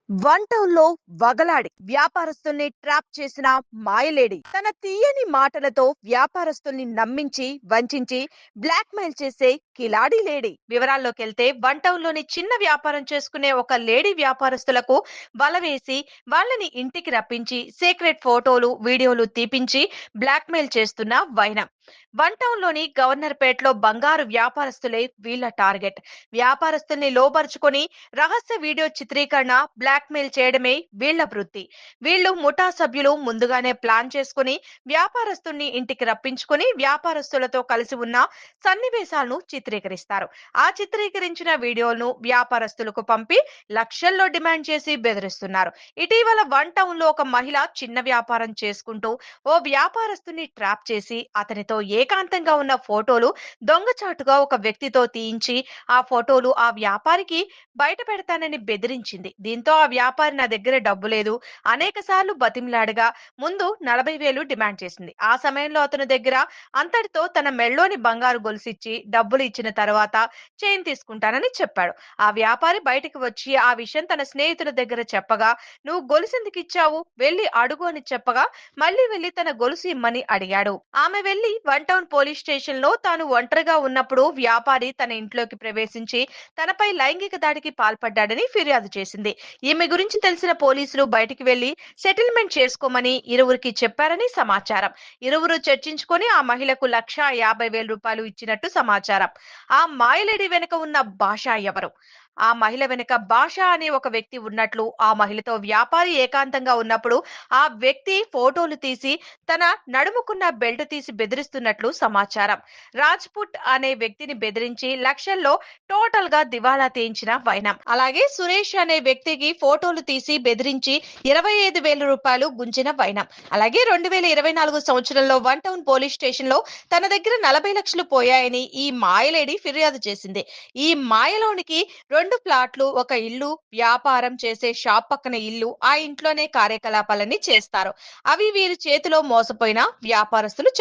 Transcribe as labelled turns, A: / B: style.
A: One town లో వగలాడి వ్యాపారస్తుల్ని trap చేసిన మాయలేడి తన తీయని మాటలతో వ్యాపారస్తుల్ని నమ్మించి వంచించి బ్లాక్ మెయిల్ చేసే కిలాడి లేడీ. వివరాల్లోకి వెళ్తే వన్ టౌన్ లోని చిన్న వ్యాపారం చేసుకునే ఒక లేడీ వ్యాపారస్తులకు వల వేసి వాళ్ళని ఇంటికి రప్పించి సీక్రెట్ ఫోటోలు వీడియోలు తీపించి బ్లాక్ మెయిల్ చేస్తున్న వైనం. వన్ టౌన్ లోని గవర్నర్ పేటలో బంగారు వ్యాపారస్తులే వీళ్ళ టార్గెట్. వ్యాపారస్తుల్ని లోబరుచుకొని రహస్య వీడియో చిత్రీకరణ బ్లాక్ మెయిల్ చేయడమే వీళ్ల వృత్తి. వీళ్ళు ముఠా సభ్యులు ముందుగానే ప్లాన్ చేసుకుని వ్యాపారస్తుల్ని ఇంటికి రప్పించుకొని వ్యాపారస్తులతో కలిసి ఉన్న సన్నివేశాలను చిత్రీకరిస్తారు. ఆ చిత్రీకరించిన వీడియోలను వ్యాపారస్తులకు పంపి లక్షల్లో డిమాండ్ చేసి బెదిరిస్తున్నారు. ఇటీవల వన్ టౌన్ లో ఒక మహిళ చిన్న వ్యాపారం చేసుకుంటూ ఓ వ్యాపారస్తుని ట్రాప్ చేసి అతనితో ఏకాంతంగా ఉన్న ఫోటోలు దొంగచాటుగా ఒక వ్యక్తితో తీయించి ఆ ఫోటోలు ఆ వ్యాపారికి బయట పెడతానని బెదిరించింది. దీంతో ఆ వ్యాపారి నా దగ్గర డబ్బు లేదు అనేక సార్లు బతిమిలాడగా ముందు 40,000 డిమాండ్ చేసింది. ఆ సమయంలో అతని దగ్గర అంతటితో తన మెళ్ళోని బంగారు గొలుసిచ్చి డబ్బులు ఇచ్చిన తర్వాత చైన్ తీసుకుంటానని చెప్పాడు. ఆ వ్యాపారి బయటికి వచ్చి ఆ విషయం తన స్నేహితుల దగ్గర చెప్పగా, నువ్వు గొలుసు ఎందుకు ఇచ్చావు వెళ్లి అడుగు అని చెప్పగా మళ్ళీ వెళ్లి తన గొలుసు ఇమ్మని అడిగాడు. ఆమె వెళ్లి వన్ టౌన్ పోలీస్ స్టేషన్ లో తాను ఒంటరిగా ఉన్నప్పుడు వ్యాపారి తన ఇంట్లోకి ప్రవేశించి తనపై లైంగిక దాడికి పాల్పడ్డాడని ఫిర్యాదు చేసింది. ఈమె గురించి తెలిసిన పోలీసులు బయటికి వెళ్లి సెటిల్మెంట్ చేసుకోమని ఇరువురికి చెప్పారని సమాచారం. ఇరువురు చర్చించుకొని ఆ మహిళకు 1,50,000 ఇచ్చినట్టు సమాచారం. ఆ మాయలేడి వెనుక ఉన్న భాష ఎవరు? ఆ మహిళ వెనుక భాష అనే ఒక వ్యక్తి ఉన్నట్లు ఆ మహిళతో వ్యాపారి ఏకాంతంగా ఉన్నప్పుడు ఆ వ్యక్తి ఫోటోలు తీసి తన నడుముకున్న బెల్ట్ తీసి బెదిరిస్తున్నట్లు సమాచారం. రాజ్పుట్ అనే వ్యక్తిని బెదిరించి లక్షల్లో టోటల్ గా దివాలా తీయించిన వైనం. అలాగే సురేష్ అనే వ్యక్తికి ఫోటోలు తీసి బెదిరించి 25,000 గుంజిన వైనం. అలాగే 2024 సంవత్సరంలో వన్ టౌన్ పోలీస్ స్టేషన్ లో తన దగ్గర 40 లక్షలు పోయాయని ఈ మాయలేడి ఫిర్యాదు చేసింది. ఈ మాయలోనికి 2 ప్లాట్లు, ఒక ఇల్లు, వ్యాపారం చేసే షాప్ పక్కన ఇల్లు, ఆ ఇంట్లోనే కార్యకలాపాలన్నీ చేస్తారు. అవి వీరి చేతిలో మోసపోయిన వ్యాపారస్తులు